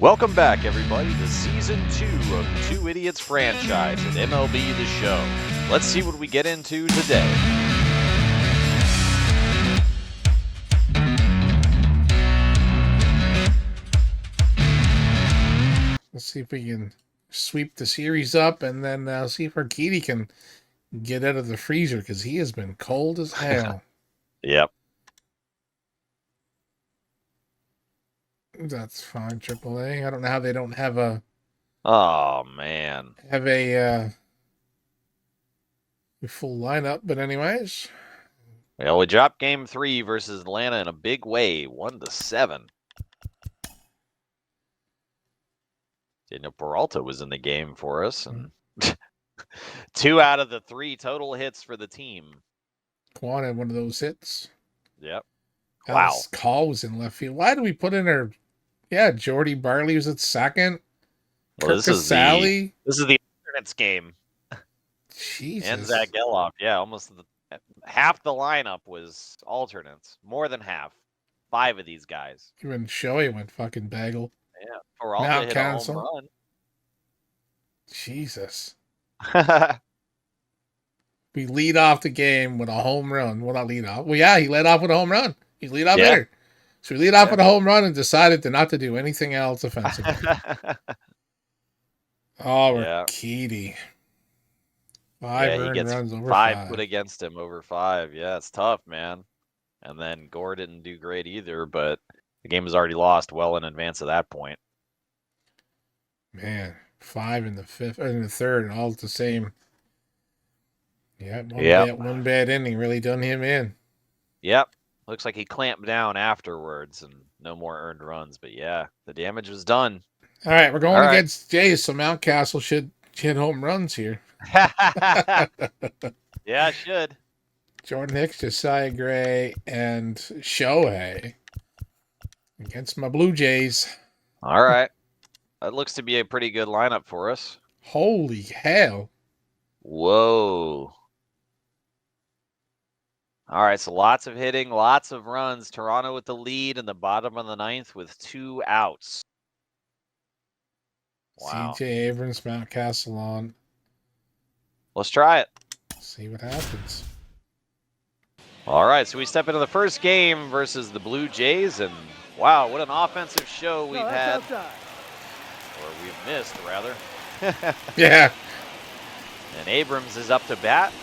Welcome back, everybody, to Season 2 of the Two Idiots franchise at MLB The Show. Let's see what we get into today. Let's see if we can sweep the series up, and then see if our Kitty can get out of the freezer, because he has been cold as hell. Yep. That's fine, AAA. I don't know how they don't have a Oh, man. Full lineup, but anyways. Well, we dropped Game 3 versus Atlanta in a big way, 1-7. Daniel Peralta was in the game for us, and 2 out of the 3 total hits for the team. Quan had one of those hits. Yep. Alice Call was in left field. Why did we put in her? Yeah, Jordy Barley was at second. Well, this is the alternates game. Jesus. And Zach Geloff, yeah, almost half the lineup was alternates. More than half. 5 of these guys. Even Shohei went fucking bagel. Yeah, Peralta hit a home run. Jesus. We lead off the game with a home run. Well, not lead off. Well, yeah, he led off with a home run. He's lead off hitter. So we lead off with a home run and decided not to do anything else offensively. We're Keedy. 5 earned runs over 5. Put against him over 5. Yeah, it's tough, man. And then Gore didn't do great either, but the game was already lost well in advance of that point. Man, 5 in the fifth or in the third, and all the same. Yeah, one bad inning really done him in. Yep. Looks like he clamped down afterwards and no more earned runs. But yeah, the damage was done. All right, we're going against Jays, so Mountcastle should hit home runs here. Yeah, it should. Jordan Hicks, Josiah Gray, and Shohei against my Blue Jays. All right. That looks to be a pretty good lineup for us. Holy hell. Whoa. All right, so lots of hitting, lots of runs. Toronto with the lead in the bottom of the 9th with 2 outs. Wow. C.J. Abrams, Mountcastle on. Let's try it. See what happens. All right, so we step into the first game versus the Blue Jays, and wow, what an offensive show we've had. Or we've missed, rather. Yeah. And Abrams is up to bat.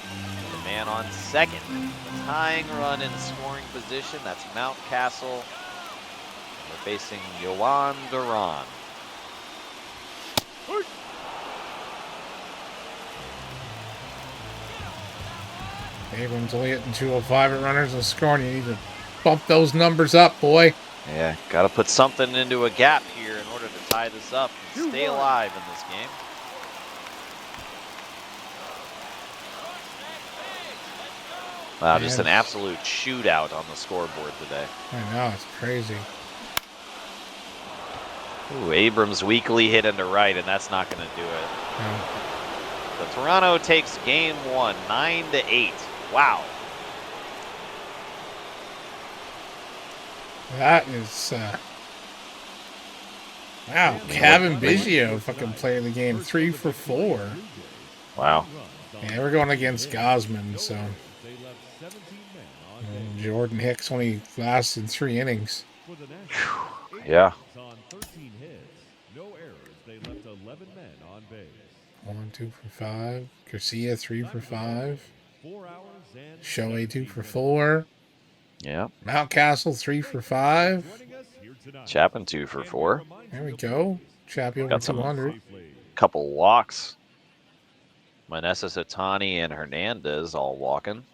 The man on second. The tying run in scoring position. That's Mountcastle. We're facing Yohan Duran. Abrams only hitting 205 at runners and scoring. You need to bump those numbers up, boy. Yeah, got to put something into a gap here in order to tie this up and stay alive in this game. Wow, just an absolute shootout on the scoreboard today. I know, it's crazy. Ooh, Abrams weakly hit into right, and that's not going to do it. No. So Toronto takes game 1, 9-8. Wow. That is, wow, Kevin Biggio fucking playing the game 3 for 4. Wow. Yeah, we're going against Gosman, so. Jordan Hicks only lasted 3 innings. Yeah. 1, 2 for 5. Garcia 3 for 5. Shohei 2 for 4. Yeah. Mountcastle 3 for 5. Chapin 2 for 4. There we go. Chappie over 200. Couple walks. Manessa Satani and Hernandez all walking.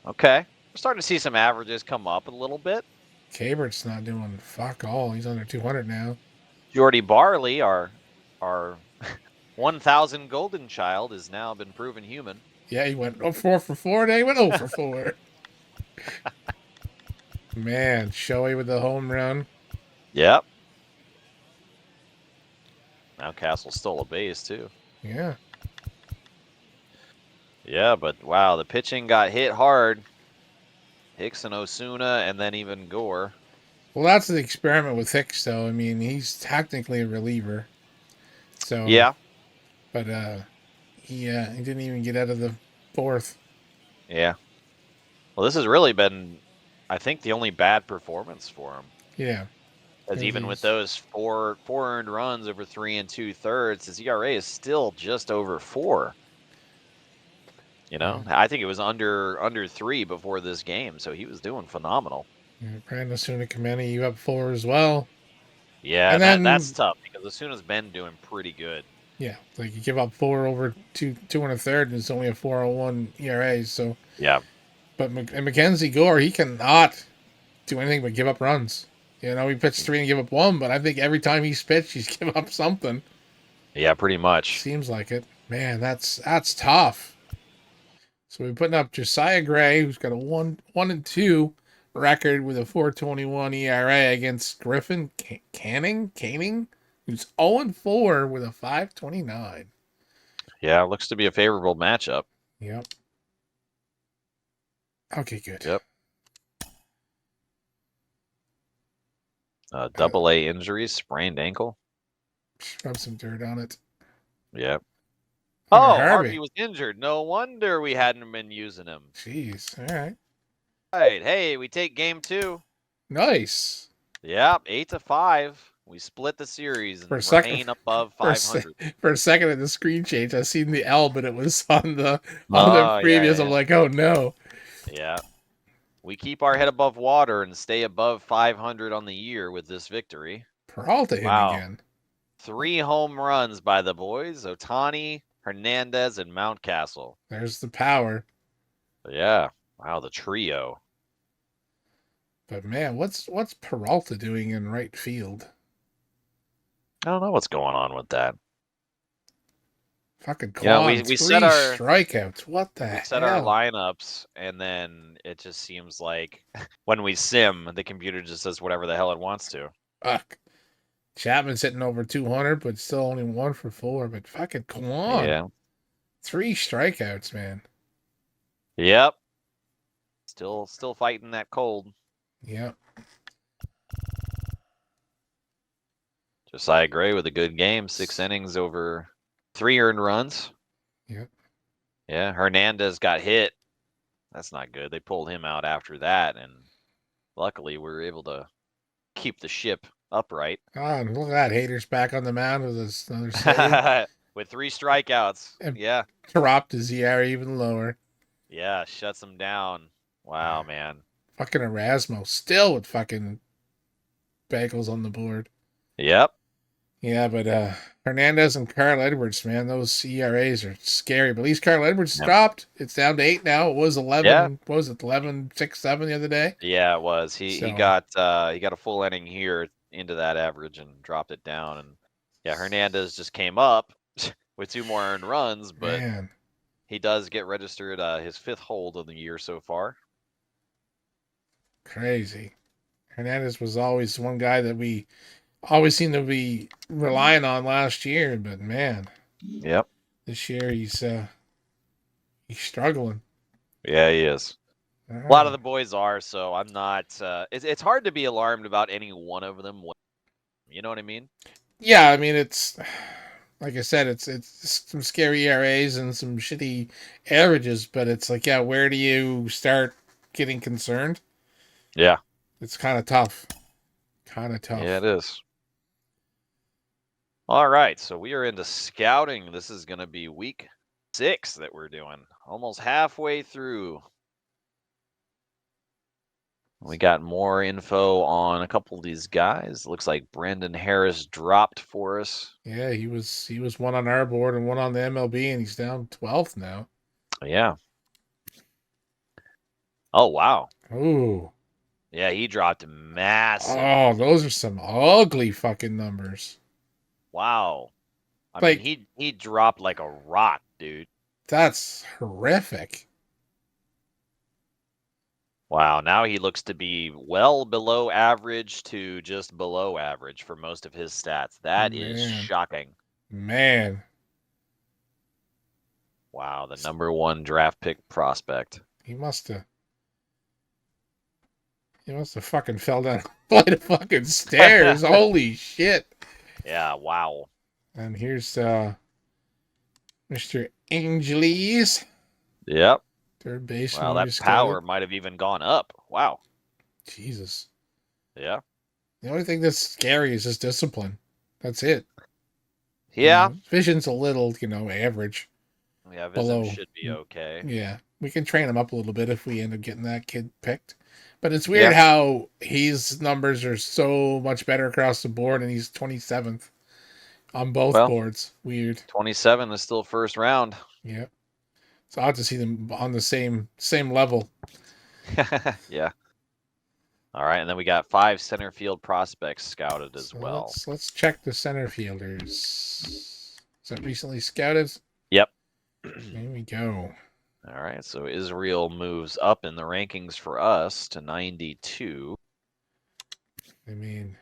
Okay. We're starting to see some averages come up a little bit. Cabert's not doing fuck all. He's under 200 now. Jordy Barley, our 1,000 golden child, has now been proven human. Yeah, he went 4 for 4 today. He went 0 for 4. Man, Shohei with the home run. Yep. Mountcastle stole a base, too. Yeah. Yeah, but wow, the pitching got hit hard. Hicks and Osuna, and then even Gore. Well, that's the experiment with Hicks, though. I mean, he's technically a reliever, so Yeah, but he didn't even get out of the fourth. yeah. Well, this has really been, I think, the only bad performance for him. Yeah, Because because even with he's those four earned runs over 3 2/3, his ERA is still just over 4. yeah, I think it was under 3 before this game, so he was doing phenomenal. yeah, Brandon Sunikameni, you up four as well, Yeah, and and that's then tough because as soon as Ben doing pretty good. yeah, like you give up four over two and a third, and it's only a 4.01 ERA. So, Yeah, but and Mackenzie Gore, he cannot do anything but give up runs. You know, he pitched three and give up one, but I think every time he's pitched, he's given up something. yeah, pretty much. Seems like it. Man, that's tough. So we're putting up Josiah Gray, who's got a 1-2 record with a 4.21 ERA against Griffin Canning, who's 0-4 with a 5.29. Yeah, looks to be a favorable matchup. Yep. Okay, good. Yep. Uh, Double A injuries, sprained ankle. Rub some dirt on it. Yep. Hunter Oh, Harvey. Harvey was injured. No wonder we hadn't been using him. Jeez. All right. Right. Hey, we take game 2. Nice. Yep, 8-5. We split the series For a and second, remain above for a, 500. for a second in the screen change, I seen the L, but it was on the Oh, yeah, previous. yeah, I'm yeah. like, oh no. Yeah. We keep our head above water and stay above 500 on the year with this victory. Peralta in Wow. again. 3 home runs by the boys, Otani, Hernandez, and Mountcastle. There's the power. Yeah. Wow, the trio. But man, what's Peralta doing in right field? I don't know what's going on with that. Fucking We Quan, we set three our strikeouts. What the we set our hell? lineups, and then it just seems like when we sim, the computer just says whatever the hell it wants to. Fuck. Chapman's hitting over 200, but still only 1 for 4. But fucking Quan, Yeah. three strikeouts, man. Yep. Still fighting that cold. Yep. Josiah Gray with a good game, 6 innings over 3 earned runs. Yep. Yeah, Hernandez got hit. That's not good. They pulled him out after that, and luckily we were able to keep the ship upright. Ah, and look at that. Hater's back on the mound with another save. With 3 strikeouts. And Yeah. dropped his ERA even lower. Yeah, shuts him down. Wow, man. Fucking Erasmo still with fucking bagels on the board. Yep. Yeah, but Hernandez and Carl Edwards, man, those ERAs are scary. But at least Carl Edwards Yep. dropped. It's down to 8 now. It was 11. Yeah. What was it? 11, 6, 7 the other day. Yeah, it was. He So- got a full inning here into that average and dropped it down. And yeah, Hernandez just came up with 2 more earned runs, but Man, he does get registered his 5th hold of the year so far. crazy. Hernandez was always one guy that we always seemed to be relying on last year, but man, Yep. this year he's struggling. Yeah, he is. A lot of the boys are, so I'm not. It's hard to be alarmed about any one of them. You know what I mean? Yeah, I mean it's like I said, it's some scary ERAs and some shitty averages, but it's like, yeah, where do you start getting concerned? Yeah. It's kind of tough. Kind of tough. Yeah, it is. All right, so we are into scouting. This is going to be week 6 that we're doing. Almost halfway through. We got more info on a couple of these guys. Looks like Brandon Harris dropped for us. Yeah, he was one on our board and one on the MLB, and he's down 12th now. Yeah. Oh, wow. Ooh. Yeah, he dropped massive. Oh, those are some ugly fucking numbers. Wow. I Like- mean, he dropped like a rock, dude. That's horrific. Wow, now he looks to be well below average to just below average for most of his stats. That is Man. shocking. Man, Wow, the number 1 draft pick prospect. he must have. He must have fucking fell down a flight of fucking stairs. Holy shit. Yeah, wow. And here's Mr. Angeles. Yep. Third baseman Wow, we that just scouted. power might have even gone up. Wow. Jesus. Yeah. The only thing that's scary is his discipline. That's it. Yeah. Vision's a little, average. Yeah, Vism Below. should be okay. Yeah. We can train him up a little bit if we end up getting that kid picked. But it's weird Yeah. how his numbers are so much better across the board and he's 27th on both Well, boards. Weird. 27 is still first round. Yeah. So I'll have to see them on the same level. Yeah. All right, and then we got 5 center field prospects scouted as So well. let's check the center fielders. Is that recently scouted? Yep. There we go. All right, so Israel moves up in the rankings for us to 92. I mean,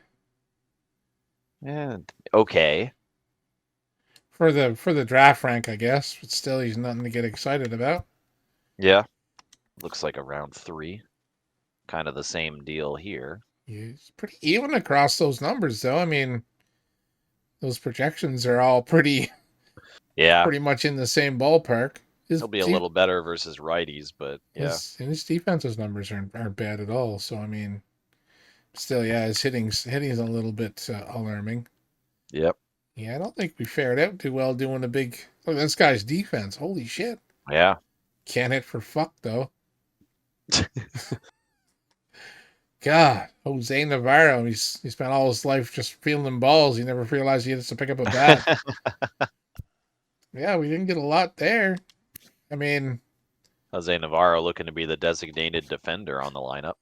Yeah, okay. for the draft rank, I guess, but still, he's nothing to get excited about. Yeah. Looks like a round 3. Kind of the same deal here. He's pretty even across those numbers, though. I mean, those projections are all pretty Yeah. much in the same ballpark. He'll be a little better versus righties, but yeah. His defensive numbers aren't bad at all. So I mean, still, yeah, his hitting's a little bit alarming. Yep. Yeah, I don't think we fared out too well doing a big. Look, this guy's defense. Holy shit! Yeah. Can't hit for fuck though. God, Jose Navarro. He spent all his life just fielding balls. He never realized he had to pick up a bat. Yeah, we didn't get a lot there. I mean, Jose Navarro looking to be the designated defender on the lineup.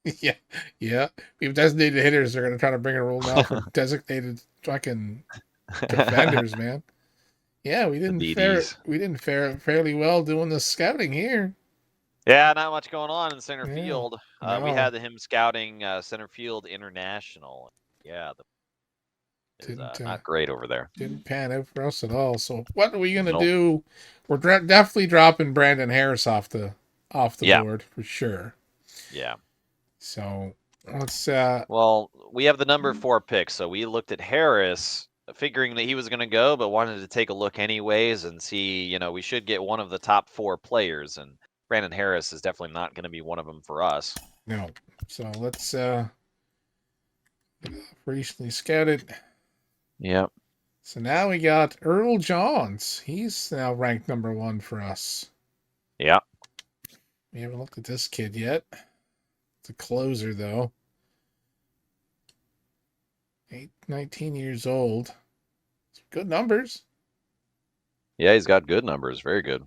yeah. We have designated hitters. They're gonna try to bring a rule now for designated fucking defenders, man. Yeah, we didn't fare fairly well doing the scouting here. Yeah, not much going on in center Yeah, field. We no. had him scouting center field international. Yeah, not great over there. Didn't pan out for us at all. So what are we gonna Nope. do? We're definitely dropping Brandon Harris off the board for sure. Yeah. So let's. Well, we have the number 4 pick, so we looked at Harris, figuring that he was going to go, but wanted to take a look anyways and see. We should get one of the top 4 players, and Brandon Harris is definitely not going to be one of them for us. No. So let's. Recently scouted. Yep. So now we got Earl Johns. He's now ranked number 1 for us. Yeah. We haven't looked at this kid yet. It's a closer, though. 19 years old. Good numbers. Yeah, he's got good numbers. Very good.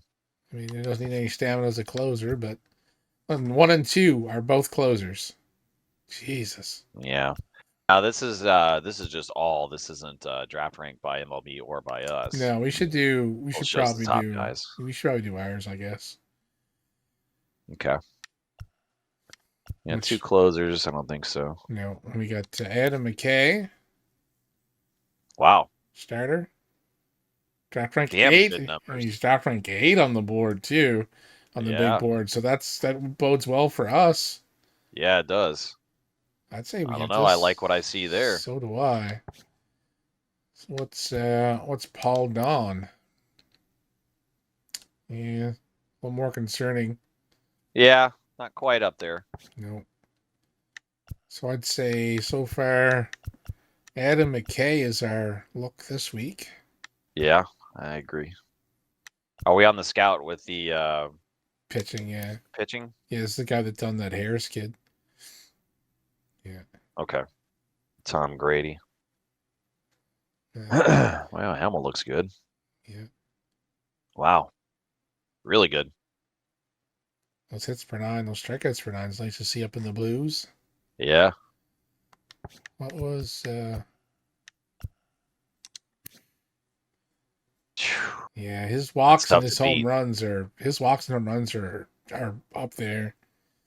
I mean, he doesn't need any stamina as a closer, but 1 and 2 are both closers. Jesus. Yeah. Now this is just all. This isn't draft ranked by MLB or by us. No, we should probably do guys. We should probably do ours, I guess. Okay. Yeah, 2 closers. I don't think so. No, we got Adam McKay. Wow. Starter. Draft rank Damn 8. good numbers. And he's draft rank 8 on the board too, on the big board. So that bodes well for us. Yeah, it does. I'd say we I don't know. I like what I see there. So do I. So what's Paul Don? Yeah, a little more concerning. Yeah, not quite up there. No. So I'd say so far, Adam McKay is our look this week. Yeah, I agree. Are we on the scout with the pitching? Yeah. Pitching? Yeah, it's the guy that done that Harris kid. Yeah. Okay. Tom Grady. Wow, Hamill looks good. Yeah. Wow. Really good. Those hits per 9, those strikeouts per 9 is nice to see up in the Blues. Yeah. What was yeah, his walks and his home runs are up there.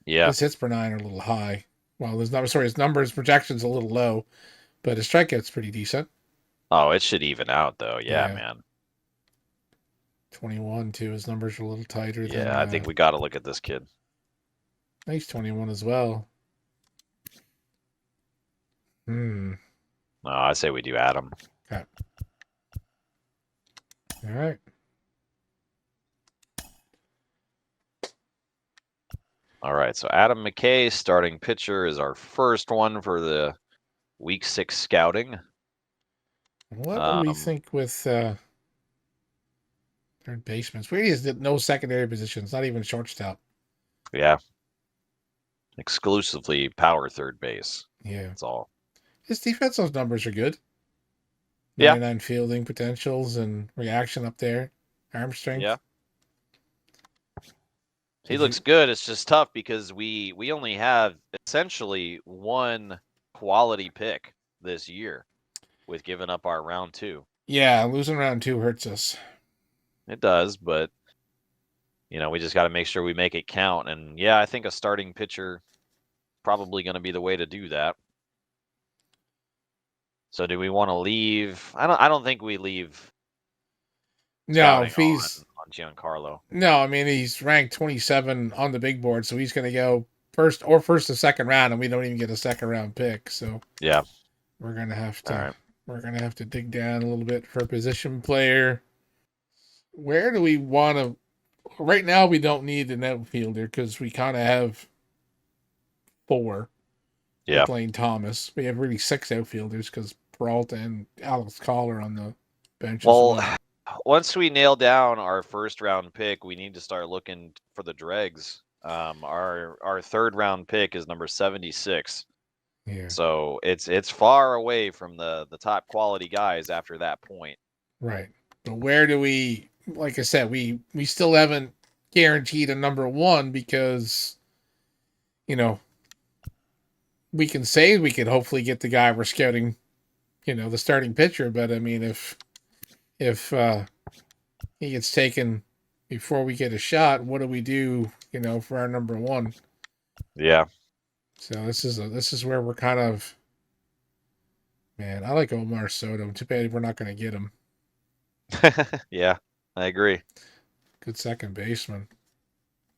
Yeah. His hits per 9 are a little high. Well, his numbers projections a little low, but his strikeout's pretty decent. Oh, it should even out though. Yeah. Man. 21 too. His numbers are a little tighter. Yeah, I think we got to look at this kid. Nice 21 as well. Hmm. No, I say we do Adam. Okay. All right. All right, so Adam McKay, starting pitcher, is our first one for the Week 6 scouting. What do we Um, think with third baseman? It's weird he has no secondary positions, not even shortstop. yeah, exclusively power third base. Yeah. That's all. His defensive numbers are good. Yeah, 99 fielding potentials and reaction up there. Arm strength. yeah. He Did looks you? good. It's just tough because we only have essentially one quality pick this year with giving up our round 2. Yeah, losing round 2 hurts us. It does, but we just got to make sure we make it count. And yeah, I think a starting pitcher probably going to be the way to do that. So do we want to leave? I don't think we leave No, scouting if he's on Giancarlo. no, I mean he's ranked 27 on the big board, so he's going to go first or second round, and we don't even get a second round pick. So Yeah. we're gonna have All to right. we're gonna have to dig down a little bit for a position player. Where do we want to? Right now, we don't need an outfielder because we kind of have 4 Yeah. with Lane Thomas. We have really 6 outfielders because Peralta and Alex Collar on the bench as Well, well. once we nail down our first round pick, we need to start looking for the dregs. Our third round pick is number 76. Yeah, So it's far away from the top quality guys after that point. right. But where do we? Like I said, we still haven't guaranteed a number 1 because you know we can say we could hopefully get the guy we're scouting, the starting pitcher. But I mean, if he gets taken before we get a shot, what do we do? For our number 1. Yeah. So this is where we're kind of, man. I like Omar Soto. Too bad we're not going to get him. Yeah, I agree. Good second baseman.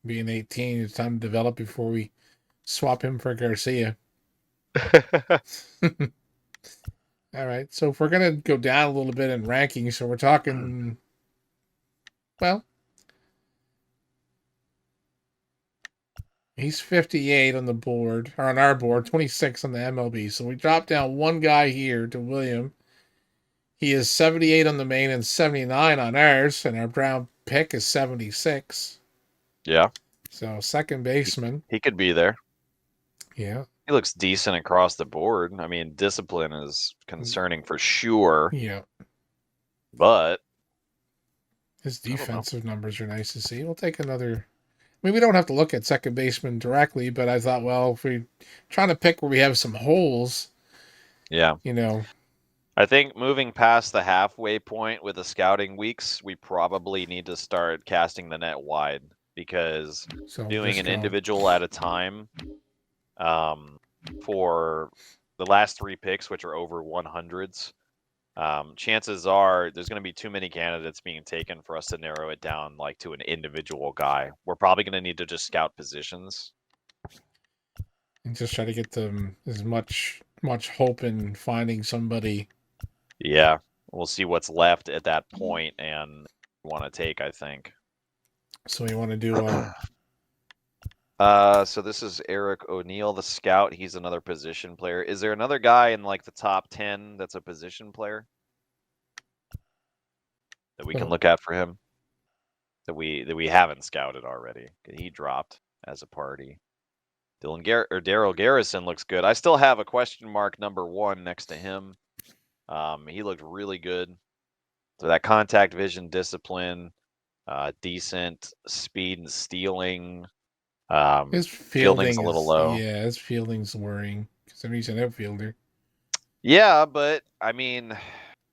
Being 18, it's time to develop before we swap him for Garcia. All right. So if we're gonna go down a little bit in rankings, so we're talking, well, he's 58 on the board, or on our board, 26 on the MLB. So we drop down one guy here to William. He is 78 on the main and 79 on ours, and our Brown pick is 76. Yeah, So second baseman, he could be there. yeah, He looks decent across the board. I mean, discipline is concerning for sure, yeah. but His I don't know. defensive numbers are nice to see. We'll take another. I mean, we don't have to look at second baseman directly, but I thought, well, if we're trying to pick where we have some holes, Yeah. you know, I think moving past the halfway point with the scouting weeks, we probably need to start casting the net wide because so doing just an go. individual at a time um, for the last 3 picks, which are over 100s, chances are there's going to be too many candidates being taken for us to narrow it down like to an individual guy. We're probably going to need to just scout positions. And just try to get them as much hope in finding somebody. Yeah, we'll see what's left at that point and want to take, I think. So we want to do So this is Eric O'Neill, the scout. He's another position player. Is there another guy in like the top 10 that's a position player that we can so look at for him that we haven't scouted already? He dropped as a party. Daryl Garrison looks good. I still have a question mark number 1 next to him. He looked really good. So that contact vision, discipline, decent speed and stealing. his Fielding's fielding a little is, low. yeah, his fielding's worrying because he's an outfielder. Yeah, but I mean,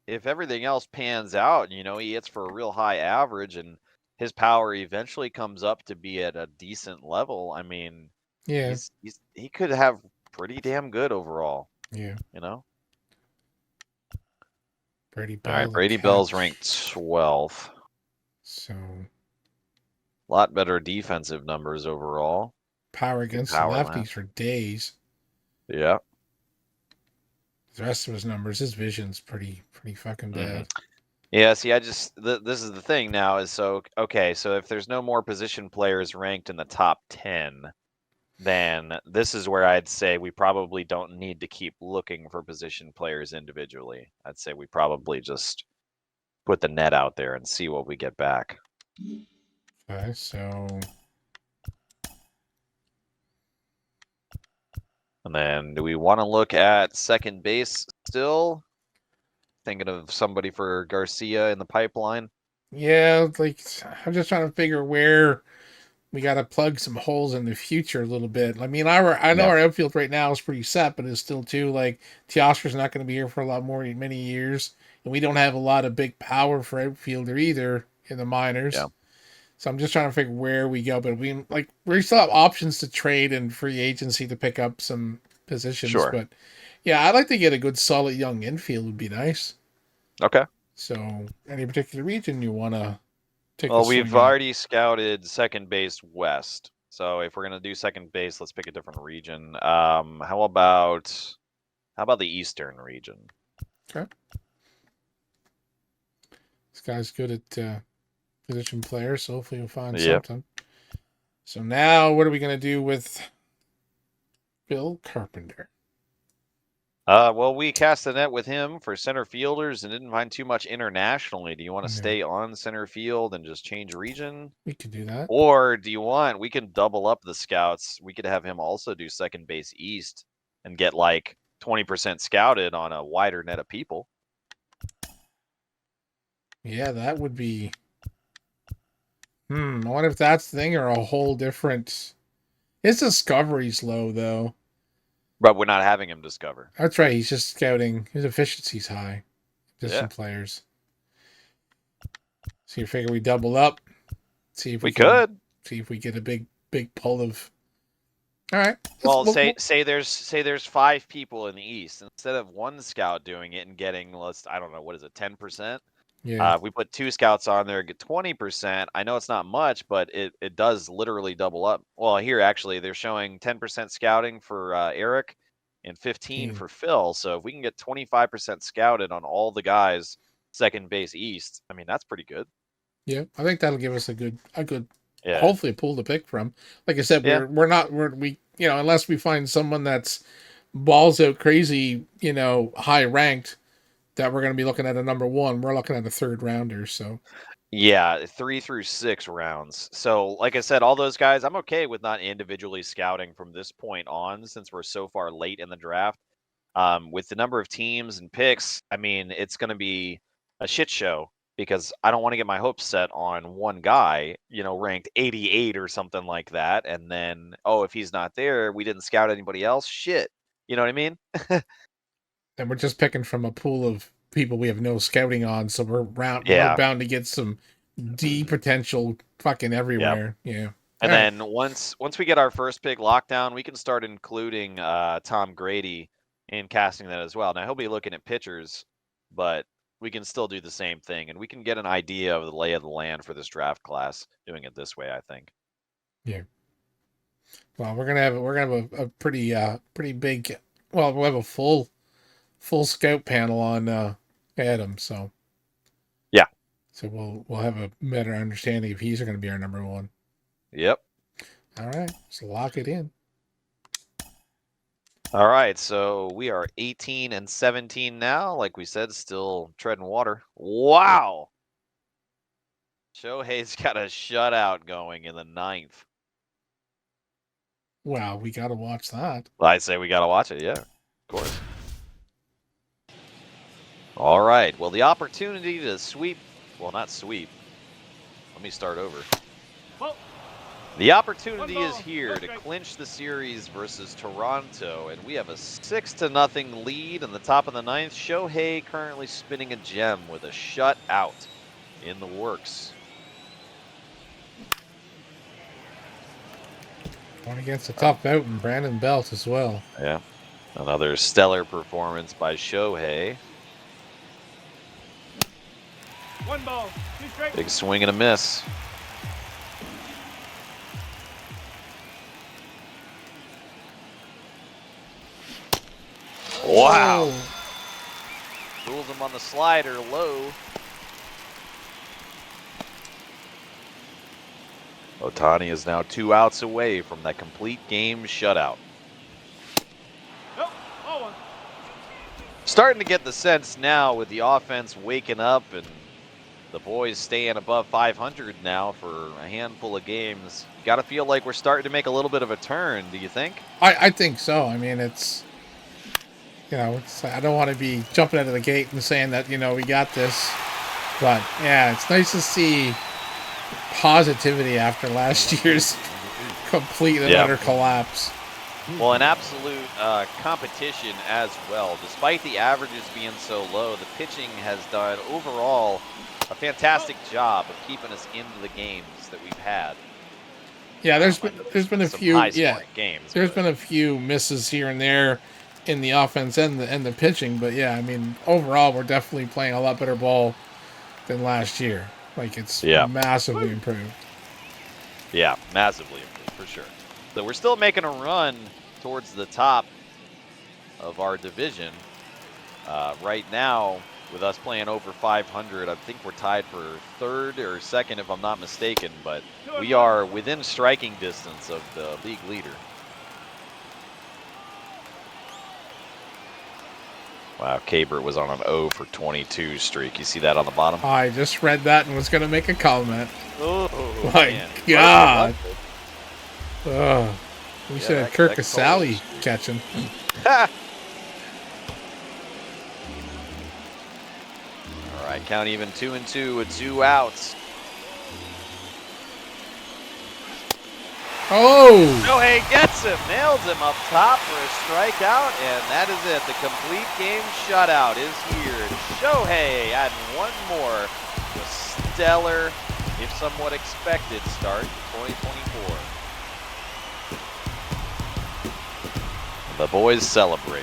if everything else pans out, he hits for a real high average and his power eventually comes up to be at a decent level. I mean, Yeah, he could have pretty damn good overall, yeah. you know? Brady All right, Bell, the Brady Bell's ranked catch. 12th. So A lot better defensive numbers overall. power Good against the power last. lefties for days. Yeah. The rest of his numbers, his vision's pretty fucking Hmm. bad. Yeah, see, this is the thing now is so okay. So if there's no more position players ranked in the top 10, then this is where I'd say we probably don't need to keep looking for position players individually. I'd say we probably just put the net out there and see what we get back. Okay, so And then do we want to look at second base still? Thinking of somebody for Garcia in the pipeline? yeah, like I'm just trying to figure where we got to plug some holes in the future a little bit. I mean, I know Yeah. our outfield right now is pretty set, but it's still too like Teoscar's not going to be here for a lot more many years, and we don't have a lot of big power for outfielder either in the minors. Yeah. So I'm just trying to figure where we go, but we still have options to trade and free agency to pick up some positions. Sure. But yeah, I'd like to get a good solid young infield would be nice. Okay. So any particular region you want to take a Well, we've swing at? already scouted second base west. So if we're gonna do second base, let's pick a different region. How about the eastern region? Okay, this guy's good at position players, so hopefully we'll find Yep. something. So now, what are we going to do with Bill Carpenter? Well, we cast the net with him for center fielders and didn't find too much internationally. Do you want to Yeah, stay on center field and just change region? we could do that. Or do you want, we can double up the scouts. We could have him also do second base east and get like 20% scouted on a wider net of people. Yeah, that would be. I wonder if that's the thing or a whole different. His discovery's low though. But we're not having him discover. That's right. He's just scouting. His efficiency's high. Just Yeah. some players. So you figure we double up. See if We can could. see if we get a big pull of. All right. Well, say there's 5 people in the East. Instead of one scout doing it and getting, I don't know, what is it, 10%? Yeah. We put 2 scouts on there, get 20%. I know it's not much, but it does literally double up. Well, here actually they're showing 10% scouting for Eric and 15 for Phil. So if we can get 25% scouted on all the guys second base East, I mean that's pretty good. Yeah, I think that'll give us a good Yeah. hopefully a pool to pick from. Like I said, Yeah. we unless we find someone that's balls out crazy, high ranked, that we're going to be looking at a number one. We're looking at a third rounder. So Yeah, 3 through 6 rounds. So, like I said, all those guys, I'm okay with not individually scouting from this point on since we're so far late in the draft. With the number of teams and picks, I mean, it's going to be a shit show because I don't want to get my hopes set on one guy, ranked 88 or something like that. And then, oh, if he's not there, we didn't scout anybody else. Shit. You know what I mean? and we're just picking from a pool of people we have no scouting on. So we're Yeah. bound to get some D potential fucking Yep. everywhere. Yeah. And All right. then once we get our first pick locked down, we can start including Tom Grady in casting that as well. Now he'll be looking at pitchers, but we can still do the same thing, and we can get an idea of the lay of the land for this draft class doing it this way. I think. Yeah. Well, we're gonna have a pretty big. Well, we'll have a full scout panel on Adam. So Yeah. So we'll have a better understanding if he's going to be our number one. Yep. All right, so lock it in. All right, so we are 18 and 17 now. Like we said, still treading water. Wow. Shohei's got a shutout going in the 9th. Wow, we got to watch that. I say we got to watch it. Yeah, of course. All right. Well, the opportunity to sweep, well, not sweep. Let me start over. The opportunity is here to clinch the series versus Toronto, and we have a 6-0 lead in the top of the 9th. Shohei currently spinning a gem with a shutout in the works. Going against a tough out in Brandon Belt as well. Yeah. Another stellar performance by Shohei. 1 ball, 2 strikes. Big swing and a miss. Wow. him on the slider low. Ohtani is now 2 outs away from that complete game shutout. Nope. Oh, one. Starting to get the sense now with the offense waking up and the boys staying above 500 now for a handful of games. You got to feel like we're starting to make a little bit of a turn, do you think? I think so. I mean, it's, I don't want to be jumping out of the gate and saying that, we got this. But, yeah, it's nice to see positivity after last year's complete and utter collapse. Well, an absolute competition as well. Despite the averages being so low, the pitching has done overall a fantastic job of keeping us into the games that we've had. Yeah, there's been a few games. There's been a few misses here and there in the offense and the pitching, but yeah, I mean, overall we're definitely playing a lot better ball than last year. Like, it's massively improved. Yeah, massively improved for sure. So we're still making a run towards the top of our division. Right now, with us playing over 500, I think we're tied for third or second if I'm not mistaken, but we are within striking distance of the league leader. Wow, Cabert was on an 0 for 22 streak. You see that on the bottom? I just read that and was going to make a comment. Oh, my man. God. We should have Kirk Casale catching. All right, count even 2-2 with 2 outs. Oh! Shohei gets him, nails him up top for a strikeout, and that is it. The complete game shutout is here. Shohei adding one more. A stellar, if somewhat expected, start to 2024. The boys celebrate.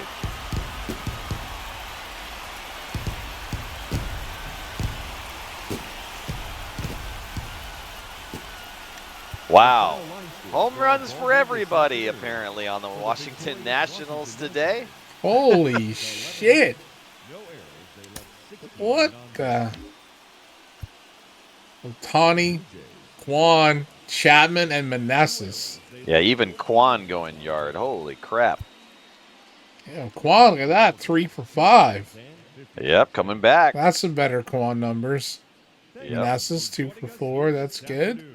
Wow. Home runs for everybody, apparently, on the Washington Nationals today. Holy shit. What the? Ohtani, Kwan, Chapman, and Manassas. Yeah, even Kwan going yard. Holy crap. Yeah, Kwan, look at that. 3 for 5. Yep, coming back. That's some better Kwan numbers. Yep. Manassas 2 for 4. That's good.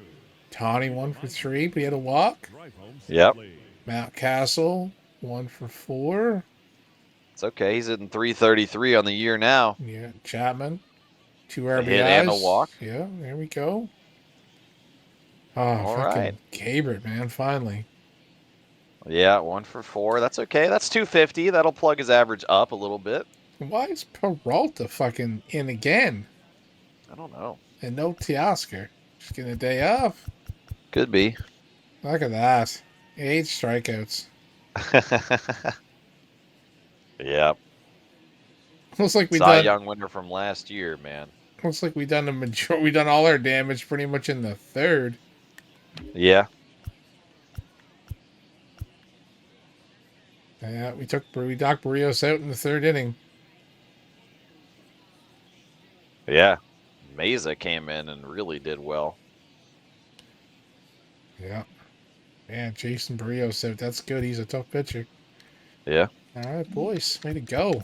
Tawny 1 for 3, but he had a walk. Yep. Mount Castle 1 for 4. It's okay. He's hitting 333 on the year now. Yeah, Chapman 2 RBIs. Hit and a walk. Yeah, there we go. Oh, all fucking right. Cabert, man, finally. Yeah, 1 for 4. That's okay. That's 250. That'll plug his average up a little bit. Why is Peralta fucking in again? I don't know. And no Teoscar. Just getting a day off. Could be. Look at that. 8 strikeouts. Yep. Looks like we Cy done Young winner from last year, man. Looks like we done all our damage pretty much in the third. Yeah. Yeah, we knocked Barrios out in the third inning. Yeah. Meza came in and really did well. Yeah. Man, Jason Barrios out. That's good. He's a tough pitcher. Yeah. All right, boys. Way to go.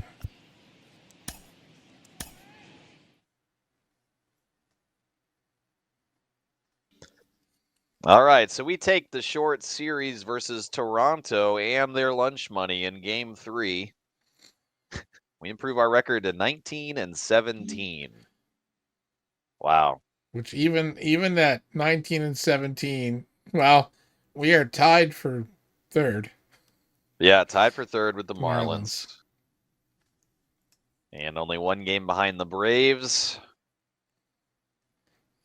All right, so we take the short series versus Toronto and their lunch money in Game 3. We improve our record to 19-17. Wow. Which even at 19-17, well, we are tied for third. Yeah, tied for third with the Marlins. And only 1 game behind the Braves.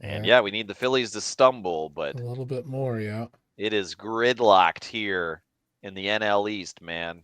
And yeah, we need the Phillies to stumble, but a little bit more, yeah. It is gridlocked here in the NL East, man.